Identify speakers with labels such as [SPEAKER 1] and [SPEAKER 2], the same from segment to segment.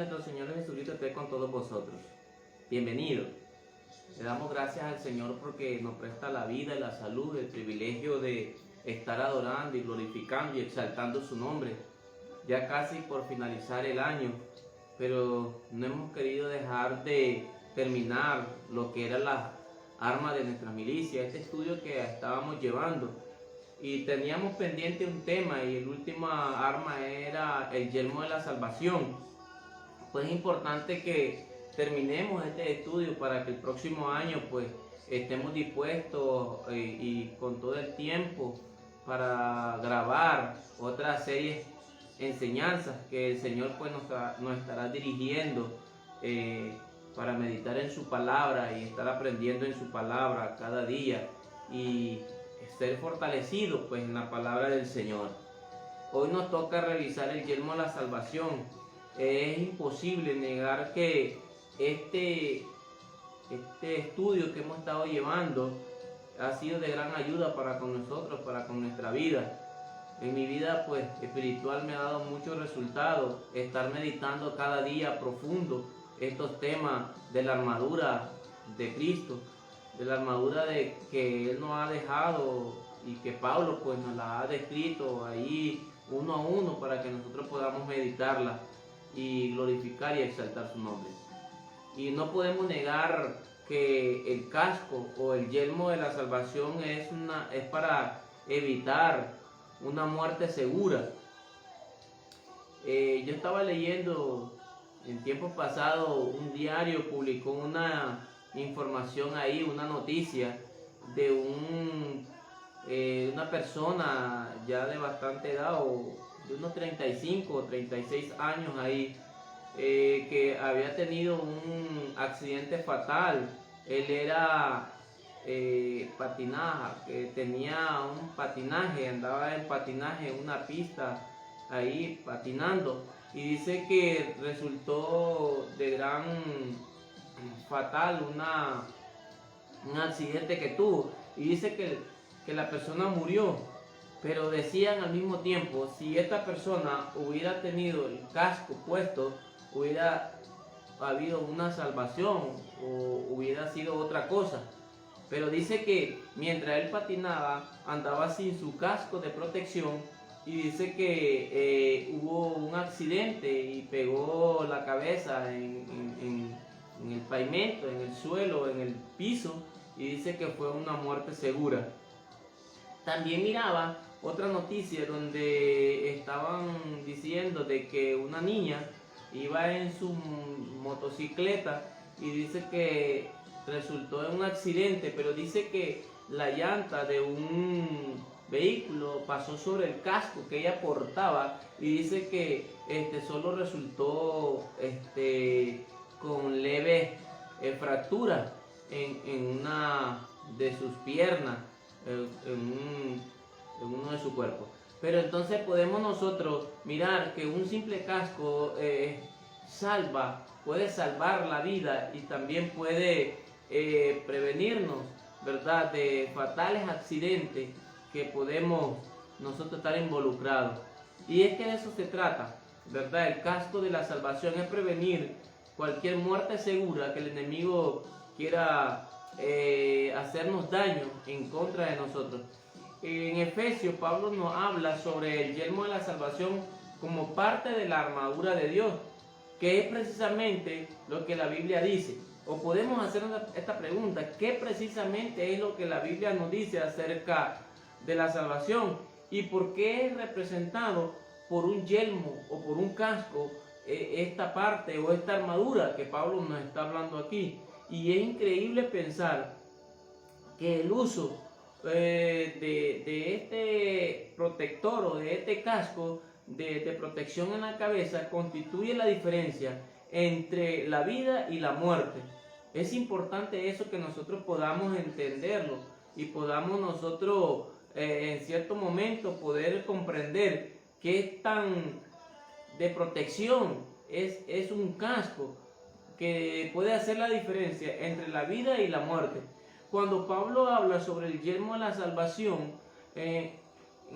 [SPEAKER 1] nuestro Señor Jesucristo esté con todos vosotros. Bienvenido. Le damos gracias al Señor porque nos presta la vida y la salud, el privilegio de estar adorando y glorificando y exaltando su nombre. Ya casi por finalizar el año, pero no hemos querido dejar de terminar lo que era la arma de nuestra milicia, este estudio que estábamos llevando. Y teníamos pendiente un tema y el último arma era el yelmo de la salvación. Pues es importante que terminemos este estudio para que el próximo año pues estemos dispuestos y con todo el tiempo para grabar otras series enseñanzas que el Señor pues nos estará dirigiendo para meditar en su palabra y estar aprendiendo en su palabra cada día y ser fortalecidos pues en la palabra del Señor. Hoy nos toca revisar el yelmo de la salvación. Es imposible negar que este estudio que hemos estado llevando ha sido de gran ayuda para con nosotros, para con nuestra vida. En mi vida pues espiritual me ha dado muchos resultados estar meditando cada día profundo estos temas de la armadura de Cristo, de la armadura de que Él nos ha dejado y que Pablo pues nos la ha descrito ahí uno a uno para que nosotros podamos meditarla y glorificar y exaltar su nombre. Y no podemos negar que el casco o el yelmo de la salvación es para evitar una muerte segura. Yo estaba leyendo en tiempos pasados, un diario publicó una información ahí, una noticia de una persona ya de bastante edad, o de unos 35 o 36 años ahí, que había tenido un accidente fatal. Él era patinaje, que tenía un patinaje, andaba en patinaje en una pista ahí patinando, y dice que resultó de gran fatal un accidente que tuvo, y dice que la persona murió, pero decían al mismo tiempo, si esta persona hubiera tenido el casco puesto, hubiera habido una salvación o hubiera sido otra cosa. Pero dice que mientras él patinaba andaba sin su casco de protección, y dice que hubo un accidente y pegó la cabeza en el pavimento, en el suelo, en el piso, y dice que fue una muerte segura. También miraba otra noticia donde estaban diciendo de que una niña iba en su motocicleta y dice que resultó en un accidente, pero dice que la llanta de un vehículo pasó sobre el casco que ella portaba, y dice que solo resultó con leve fractura en una de sus piernas, en uno de su cuerpo. Pero entonces podemos nosotros mirar que un simple casco puede salvar la vida, y también puede prevenirnos, ¿verdad?, de fatales accidentes que podemos nosotros estar involucrados. Y es que de eso se trata, ¿verdad? El casco de la salvación es prevenir cualquier muerte segura que el enemigo quiera hacernos daño en contra de nosotros. En Efesios, Pablo nos habla sobre el yelmo de la salvación como parte de la armadura de Dios, que es precisamente lo que la Biblia dice. O podemos hacer esta pregunta: ¿qué precisamente es lo que la Biblia nos dice acerca de la salvación? ¿Y por qué es representado por un yelmo o por un casco esta parte o esta armadura que Pablo nos está hablando aquí? Y es increíble pensar que el uso de este protector o de este casco de protección en la cabeza constituye la diferencia entre la vida y la muerte. Es importante eso, que nosotros podamos entenderlo y podamos nosotros en cierto momento poder comprender qué tan de protección es un casco que puede hacer la diferencia entre la vida y la muerte. Cuando Pablo habla sobre el yelmo de la salvación, en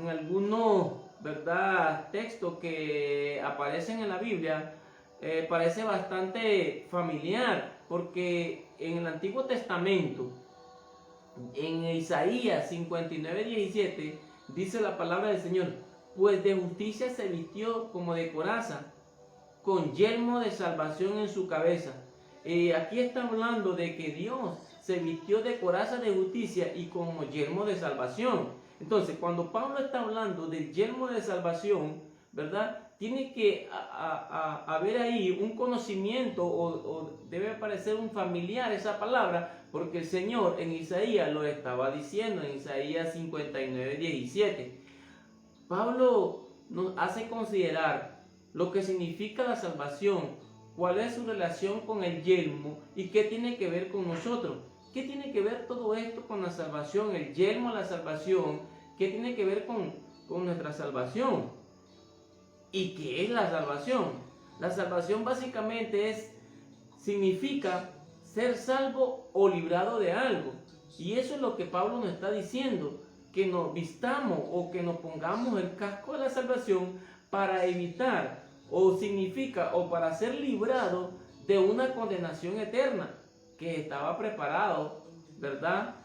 [SPEAKER 1] algunos, ¿verdad?, textos que aparecen en la Biblia, parece bastante familiar, porque en el Antiguo Testamento, en Isaías 59:17, dice la palabra del Señor: pues de justicia se vistió como de coraza, con yelmo de salvación en su cabeza. Aquí está hablando de que Dios se vistió de coraza de justicia y como yelmo de salvación. Entonces, cuando Pablo está hablando del yelmo de salvación, ¿verdad? Tiene que haber ahí un conocimiento o debe parecer un familiar esa palabra, porque el Señor en Isaías lo estaba diciendo, en Isaías 59:17. Pablo nos hace considerar lo que significa la salvación, cuál es su relación con el yelmo y qué tiene que ver con nosotros. ¿Qué tiene que ver todo esto con la salvación? El yelmo, la salvación, ¿qué tiene que ver con nuestra salvación? ¿Y qué es la salvación? La salvación básicamente significa ser salvo o librado de algo. Y eso es lo que Pablo nos está diciendo, que nos vistamos o que nos pongamos el casco de la salvación para evitar, o significa, o para ser librado de una condenación eterna que estaba preparado, ¿verdad?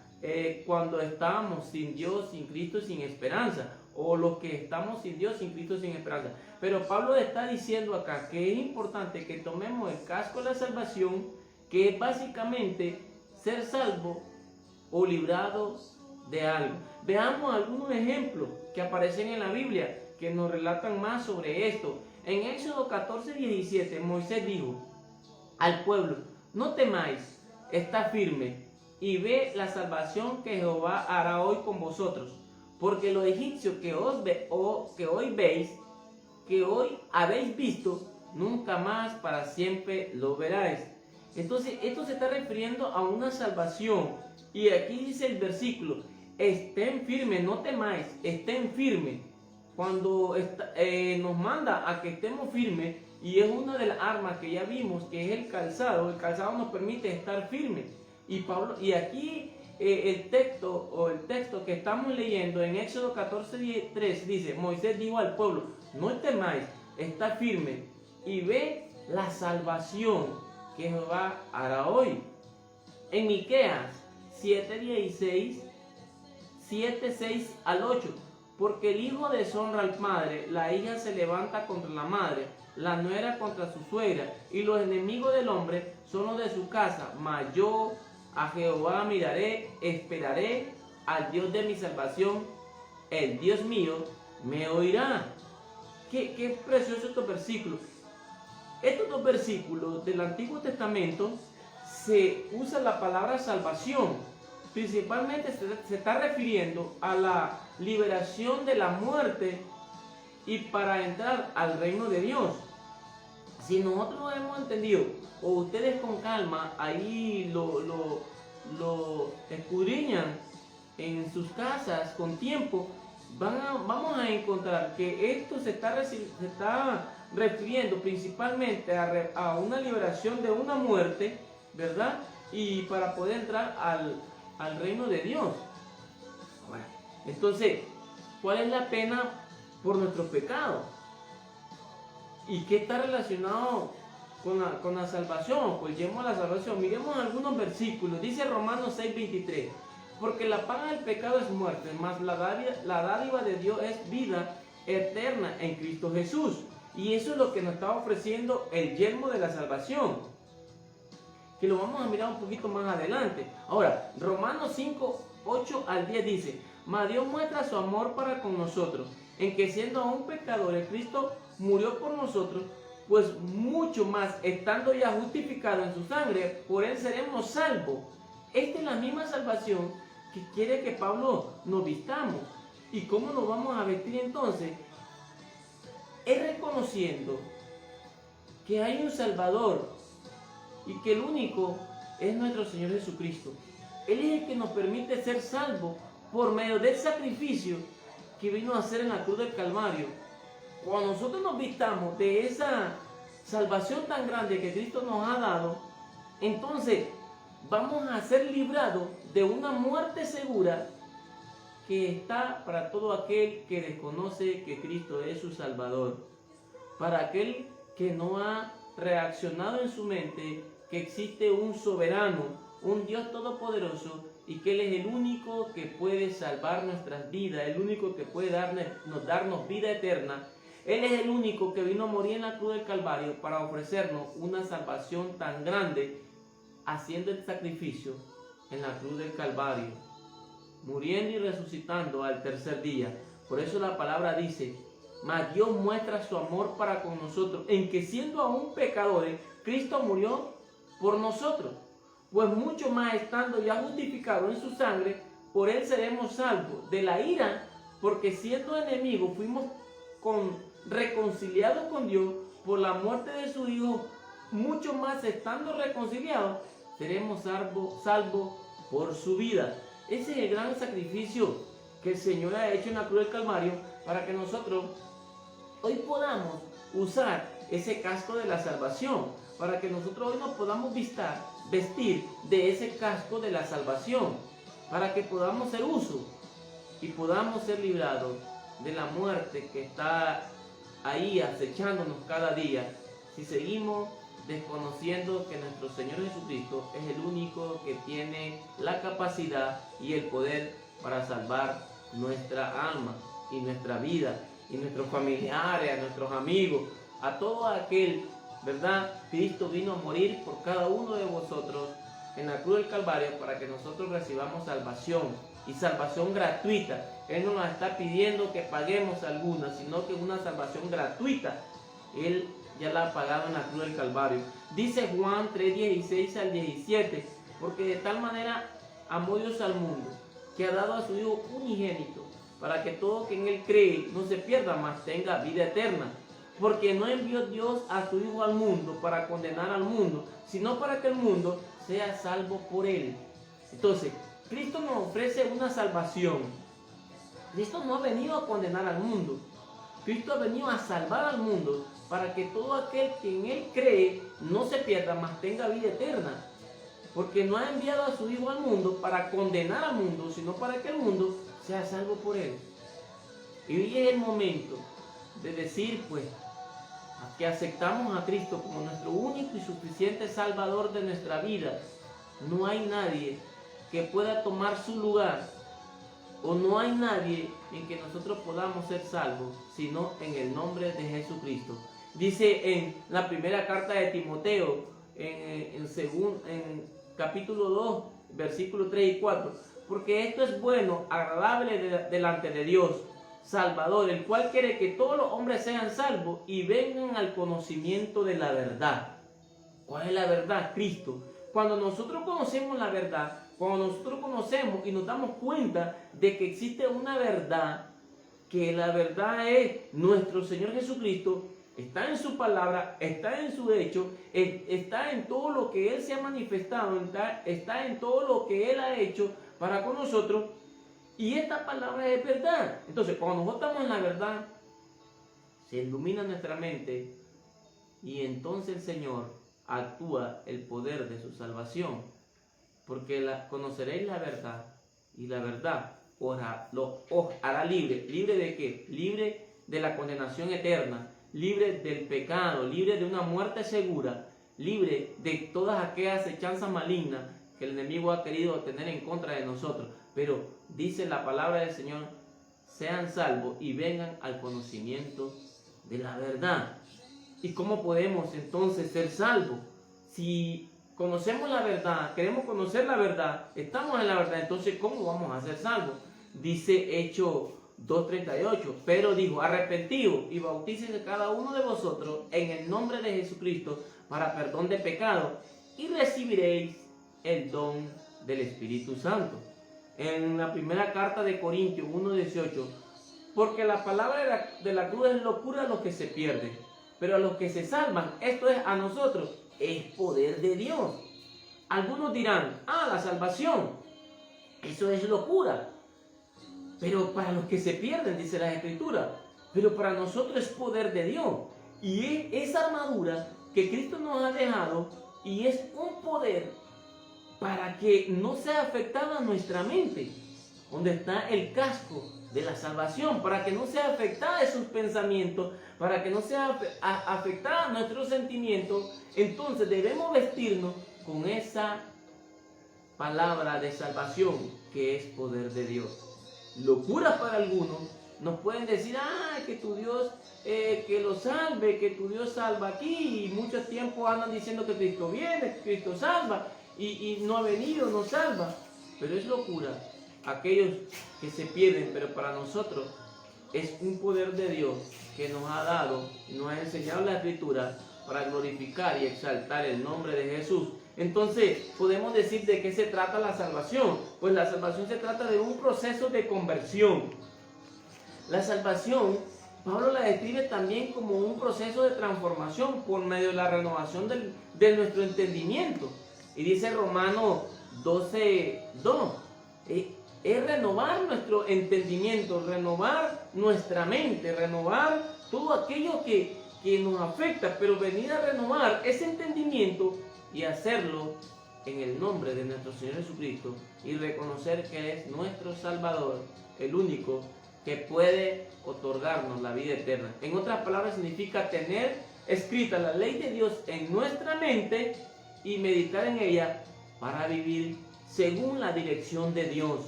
[SPEAKER 1] Cuando estábamos sin Dios, sin Cristo, sin esperanza, o los que estamos sin Dios, sin Cristo, sin esperanza. Pero Pablo está diciendo acá que es importante que tomemos el casco de la salvación, que es básicamente ser salvo o librado de algo. Veamos algunos ejemplos que aparecen en la Biblia que nos relatan más sobre esto. En Éxodo 14:17, Moisés dijo al pueblo: no temáis, está firme y ve la salvación que Jehová hará hoy con vosotros, porque los egipcios que hoy veis, que hoy habéis visto, nunca más para siempre lo veráis. Entonces esto se está refiriendo a una salvación, y aquí dice el versículo: estén firmes, no temáis, estén firmes. Cuando nos manda a que estemos firmes, y es una de las armas que ya vimos, que es el calzado nos permite estar firmes. Y aquí el texto que estamos leyendo en Éxodo 14:3 dice: Moisés dijo al pueblo: no temáis, está firme y ve la salvación que Jehová hará hoy. En Miqueas 7:16, 7:6 al 8: porque el hijo deshonra al padre, la hija se levanta contra la madre, la nuera contra su suegra, y los enemigos del hombre son los de su casa. Mas yo a Jehová miraré, esperaré al Dios de mi salvación, el Dios mío me oirá. Qué precioso estos versículos. Estos dos versículos del Antiguo Testamento se usa la palabra salvación. Principalmente se está refiriendo a la liberación de la muerte y para entrar al reino de Dios. Si nosotros lo hemos entendido, o ustedes con calma ahí lo escudriñan en sus casas con tiempo, vamos a encontrar que esto se está refiriendo principalmente a una liberación de una muerte, ¿verdad? Y para poder entrar al reino de Dios. Bueno, entonces, ¿cuál es la pena por nuestros pecados? ¿Y qué está relacionado con la salvación? Pues lleguemos a la salvación. Miremos algunos versículos. Dice Romanos 6:23: porque la paga del pecado es muerte, mas la dádiva de Dios es vida eterna en Cristo Jesús. Y eso es lo que nos está ofreciendo el yelmo de la salvación, que lo vamos a mirar un poquito más adelante. Ahora, Romanos 5:8 al 10 dice: mas Dios muestra su amor para con nosotros, en que siendo aún pecadores, Cristo murió por nosotros, pues mucho más, estando ya justificado en su sangre, por él seremos salvos. Esta es la misma salvación que quiere que Pablo nos vistamos. ¿Y cómo nos vamos a vestir entonces? Es reconociendo que hay un Salvador y que el único es nuestro Señor Jesucristo. Él es el que nos permite ser salvos por medio del sacrificio que vino a hacer en la cruz del Calvario. Cuando nosotros nos vistamos de esa salvación tan grande que Cristo nos ha dado, entonces vamos a ser librados de una muerte segura que está para todo aquel que desconoce que Cristo es su Salvador, para aquel que no ha reaccionado en su mente que existe un soberano, un Dios todopoderoso, y que Él es el único que puede salvar nuestras vidas, el único que puede darnos vida eterna. Él es el único que vino a morir en la cruz del Calvario para ofrecernos una salvación tan grande, haciendo el sacrificio en la cruz del Calvario, muriendo y resucitando al tercer día. Por eso la palabra dice: mas Dios muestra su amor para con nosotros, en que siendo aún pecadores, Cristo murió por nosotros. Pues mucho más estando ya justificados en su sangre, por Él seremos salvos de la ira, porque siendo enemigos fuimos reconciliados con Dios por la muerte de su Hijo. Mucho más estando reconciliados, seremos salvos por su vida. Ese es el gran sacrificio que el Señor ha hecho en la cruz del Calvario, para que nosotros hoy podamos usar ese casco de la salvación, para que nosotros hoy nos podamos vestir de ese casco de la salvación, para que podamos hacer uso y podamos ser librados de la muerte que está ahí acechándonos cada día, si seguimos desconociendo que nuestro Señor Jesucristo es el único que tiene la capacidad y el poder para salvar nuestra alma y nuestra vida y nuestros familiares, a nuestros amigos, a todo aquel, ¿verdad? Cristo vino a morir por cada uno de vosotros en la cruz del Calvario para que nosotros recibamos salvación, y salvación gratuita. Él no nos está pidiendo que paguemos alguna, sino que una salvación gratuita Él ya la ha pagado en la cruz del Calvario. Dice Juan 3:16 al 17: porque de tal manera amó Dios al mundo, que ha dado a su Hijo unigénito, para que todo que en Él cree no se pierda, mas tenga vida eterna. Porque no envió Dios a su Hijo al mundo para condenar al mundo, sino para que el mundo sea salvo por Él. Entonces, Cristo nos ofrece una salvación. Cristo no ha venido a condenar al mundo. Cristo ha venido a salvar al mundo, para que todo aquel que en Él cree no se pierda, mas tenga vida eterna. Porque no ha enviado a su Hijo al mundo para condenar al mundo, sino para que el mundo sea salvo por Él. Y hoy es el momento de decir, pues, que aceptamos a Cristo como nuestro único y suficiente Salvador de nuestra vida. No hay nadie que pueda tomar su lugar, o no hay nadie en que nosotros podamos ser salvos, sino en el nombre de Jesucristo. Dice en la primera carta de Timoteo, en capítulo 2, versículos 3 y 4, porque esto es bueno, agradable delante de Dios, Salvador, el cual quiere que todos los hombres sean salvos y vengan al conocimiento de la verdad. ¿Cuál es la verdad? Cristo. Cuando nosotros conocemos la verdad, cuando nosotros conocemos y nos damos cuenta de que existe una verdad, que la verdad es nuestro Señor Jesucristo, está en su palabra, está en su hecho, está en todo lo que Él se ha manifestado, está en todo lo que Él ha hecho para con nosotros. Y esta palabra es verdad. Entonces, cuando nosotros estamos en la verdad, se ilumina nuestra mente, y entonces el Señor actúa el poder de su salvación. Porque conoceréis la verdad, y la verdad os hará libre. ¿Libre de qué? Libre de la condenación eterna, libre del pecado, libre de una muerte segura, libre de todas aquellas acechanzas malignas que el enemigo ha querido tener en contra de nosotros. Pero dice la palabra del Señor: sean salvos y vengan al conocimiento de la verdad. ¿Y cómo podemos entonces ser salvos? Si conocemos la verdad, queremos conocer la verdad, estamos en la verdad, entonces ¿cómo vamos a ser salvos? Dice Hechos 2:38, pero dijo: arrepentidos y bautícense cada uno de vosotros en el nombre de Jesucristo para perdón de pecados, y recibiréis el don del Espíritu Santo. En la primera carta de Corintios 1:18, porque la palabra de la cruz es locura a los que se pierden, pero a los que se salvan, esto es a nosotros, es poder de Dios. Algunos dirán: la salvación, eso es locura. Pero para los que se pierden, dice la Escritura, pero para nosotros es poder de Dios. Y es esa armadura que Cristo nos ha dejado, y es un poder para que no sea afectada nuestra mente, donde está el casco de la salvación, para que no sea afectada de sus pensamientos, para que no sea afectada nuestros sentimientos. Entonces debemos vestirnos con esa palabra de salvación que es poder de Dios. Locura para algunos, nos pueden decir, que tu Dios que lo salve, que tu Dios salva aquí, y mucho tiempo andan diciendo que Cristo viene, que Cristo salva, y no ha venido, no salva. Pero es locura aquellos que se pierden, pero para nosotros es un poder de Dios que nos ha dado, nos ha enseñado la Escritura para glorificar y exaltar el nombre de Jesús. Entonces, podemos decir de qué se trata la salvación. Pues la salvación se trata de un proceso de conversión. La salvación, Pablo la describe también como un proceso de transformación por medio de la renovación de nuestro entendimiento. Y dice Romanos 12:2, es renovar nuestro entendimiento, renovar nuestra mente, renovar todo aquello que nos afecta, pero venir a renovar ese entendimiento y hacerlo en el nombre de nuestro Señor Jesucristo y reconocer que Él es nuestro Salvador, el único que puede otorgarnos la vida eterna. En otras palabras, significa tener escrita la ley de Dios en nuestra mente y meditar en ella para vivir según la dirección de Dios.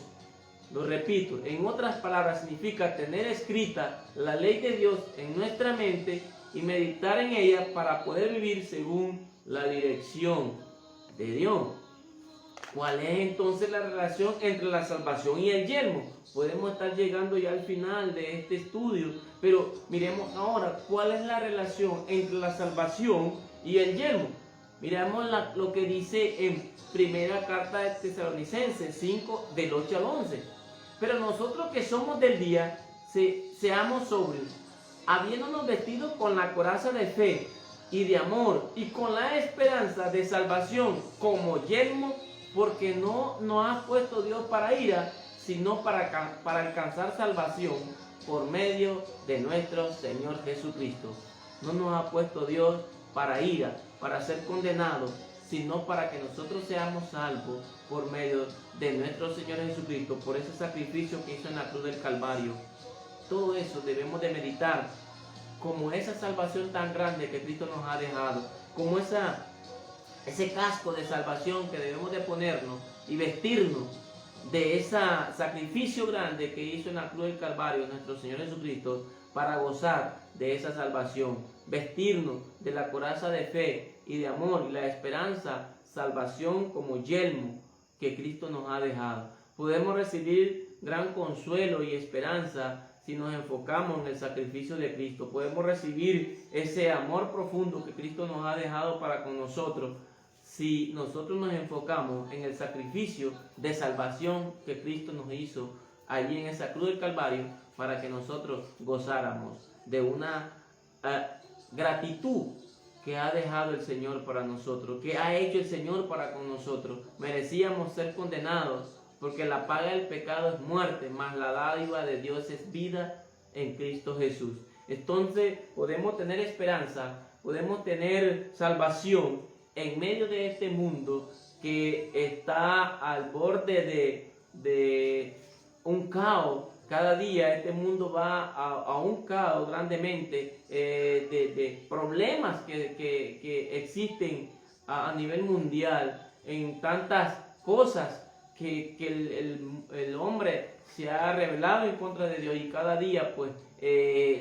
[SPEAKER 1] Lo repito, en otras palabras, significa tener escrita la ley de Dios en nuestra mente y meditar en ella para poder vivir según la dirección de Dios. ¿Cuál es entonces la relación entre la salvación y el yelmo? Podemos estar llegando ya al final de este estudio, pero miremos ahora cuál es la relación entre la salvación y el yelmo. Miremos lo que dice en primera carta de Tesalonicenses 5, del 8 al 11. Pero nosotros que somos del día, seamos sobrios, habiéndonos vestido con la coraza de fe y de amor y con la esperanza de salvación como yelmo, porque no nos ha puesto Dios para ira, sino para alcanzar salvación por medio de nuestro Señor Jesucristo. No nos ha puesto Dios para ira, para ser condenados, sino para que nosotros seamos salvos por medio de nuestro Señor Jesucristo, por ese sacrificio que hizo en la cruz del Calvario. Todo eso debemos de meditar como esa salvación tan grande que Cristo nos ha dejado, como ese casco de salvación que debemos de ponernos y vestirnos de ese sacrificio grande que hizo en la cruz del Calvario nuestro Señor Jesucristo para gozar de esa salvación, vestirnos de la coraza de fe y de amor y la esperanza, salvación como yelmo que Cristo nos ha dejado. Podemos recibir gran consuelo y esperanza si nos enfocamos en el sacrificio de Cristo. Podemos recibir ese amor profundo que Cristo nos ha dejado para con nosotros si nosotros nos enfocamos en el sacrificio de salvación que Cristo nos hizo allí en esa cruz del Calvario para que nosotros gozáramos de una gratitud que ha dejado el Señor para nosotros, que ha hecho el Señor para con nosotros. Merecíamos ser condenados porque la paga del pecado es muerte, mas la dádiva de Dios es vida en Cristo Jesús. Entonces podemos tener esperanza, podemos tener salvación en medio de este mundo que está al borde de un caos. Cada día este mundo va a un caos grandemente de problemas que existen a nivel mundial, en tantas cosas que el hombre se ha rebelado en contra de Dios, y cada día pues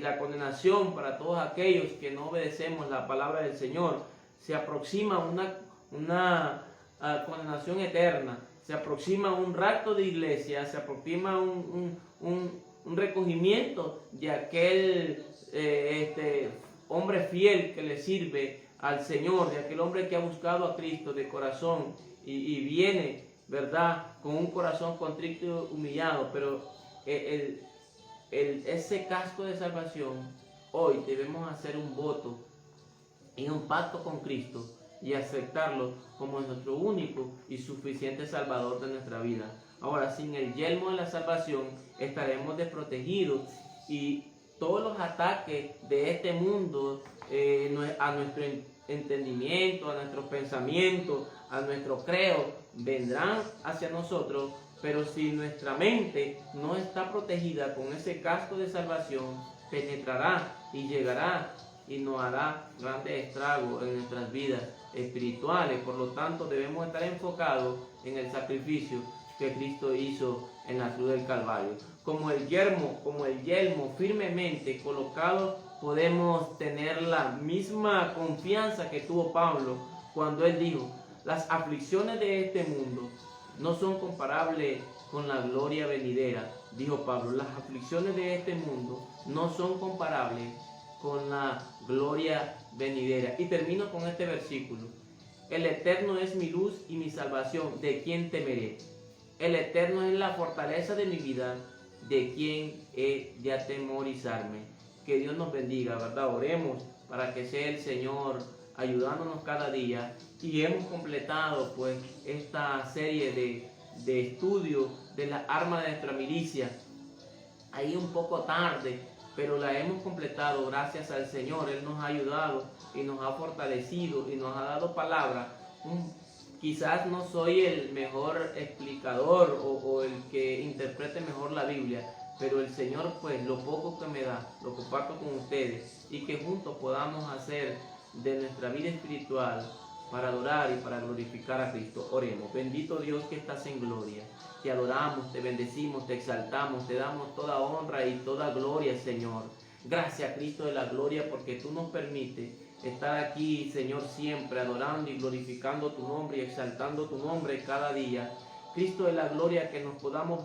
[SPEAKER 1] la condenación para todos aquellos que no obedecemos la palabra del Señor. Se aproxima una condenación eterna, se aproxima un rapto de iglesia, se aproxima un recogimiento de aquel hombre fiel que le sirve al Señor, de aquel hombre que ha buscado a Cristo de corazón y viene, ¿verdad?, con un corazón contrito y humillado. Pero ese casco de salvación, hoy debemos hacer un voto y un pacto con Cristo y aceptarlo como nuestro único y suficiente Salvador de nuestra vida. Ahora, sin el yelmo de la salvación estaremos desprotegidos y todos los ataques de este mundo a nuestro entendimiento, a nuestros pensamientos, a nuestro creo, vendrán hacia nosotros, Pero si nuestra mente no está protegida con ese casco de salvación, penetrará y llegará y nos hará grandes estragos en nuestras vidas espirituales. Por lo tanto, debemos estar enfocados en el sacrificio que Cristo hizo en la cruz del Calvario. Como el yelmo firmemente colocado, podemos tener la misma confianza que tuvo Pablo cuando él dijo: las aflicciones de este mundo no son comparables con la gloria venidera. Dijo Pablo: las aflicciones de este mundo no son comparables con la gloria venidera. Y termino con este versículo: el Eterno es mi luz y mi salvación, ¿de quién temeré? El Eterno es la fortaleza de mi vida, ¿de quién he de atemorizarme? Que Dios nos bendiga, ¿verdad? Oremos para que sea el Señor ayudándonos cada día. Y hemos completado pues esta serie de estudio de las armas de nuestra milicia. Ahí un poco tarde, pero la hemos completado gracias al Señor. Él nos ha ayudado y nos ha fortalecido y nos ha dado palabra. Quizás no soy el mejor explicador o el que interprete mejor la Biblia, pero el Señor, pues, lo poco que me da, lo comparto con ustedes, y que juntos podamos hacer de nuestra vida espiritual para adorar y para glorificar a Cristo. Oremos. Bendito Dios que estás en gloria. Te adoramos, te bendecimos, te exaltamos, te damos toda honra y toda gloria, Señor. Gracias, Cristo de la gloria, porque tú nos permites estar aquí, Señor, siempre adorando y glorificando tu nombre y exaltando tu nombre cada día. Cristo de la gloria, que nos podamos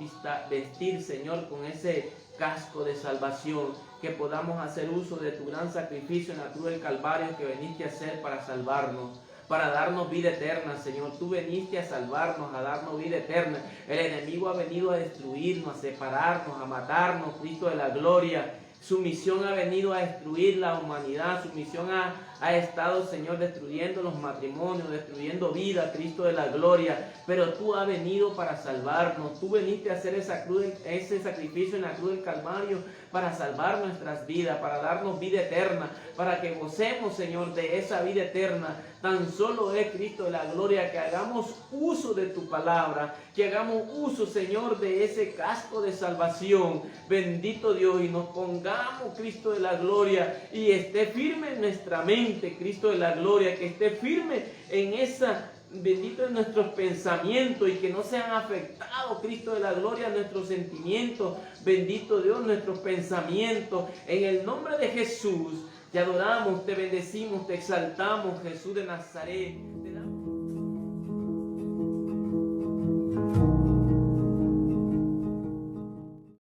[SPEAKER 1] vestir, Señor, con ese casco de salvación, que podamos hacer uso de tu gran sacrificio en la cruz del Calvario que veniste a hacer para salvarnos, para darnos vida eterna, Señor. Tú veniste a salvarnos, a darnos vida eterna. El enemigo ha venido a destruirnos, a separarnos, a matarnos. Cristo de la gloria, su misión ha venido a destruir la humanidad. Su misión ha estado, Señor, destruyendo los matrimonios, destruyendo vida, Cristo de la gloria. Pero tú has venido para salvarnos. Tú veniste a hacer ese sacrificio en la cruz del Calvario para salvar nuestras vidas, para darnos vida eterna, para que gocemos, Señor, de esa vida eterna. Tan solo es, Cristo de la gloria, que hagamos uso de tu palabra, que hagamos uso, Señor, de ese casco de salvación. Bendito Dios, y nos pongamos, Cristo de la gloria, y esté firme en nuestra mente, Cristo de la gloria, que esté firme en esa, bendito en nuestros pensamientos, y que no sean afectados, Cristo de la gloria, nuestros sentimientos, bendito Dios, nuestros pensamientos. En el nombre de Jesús, te adoramos, te bendecimos, te exaltamos, Jesús de Nazaret.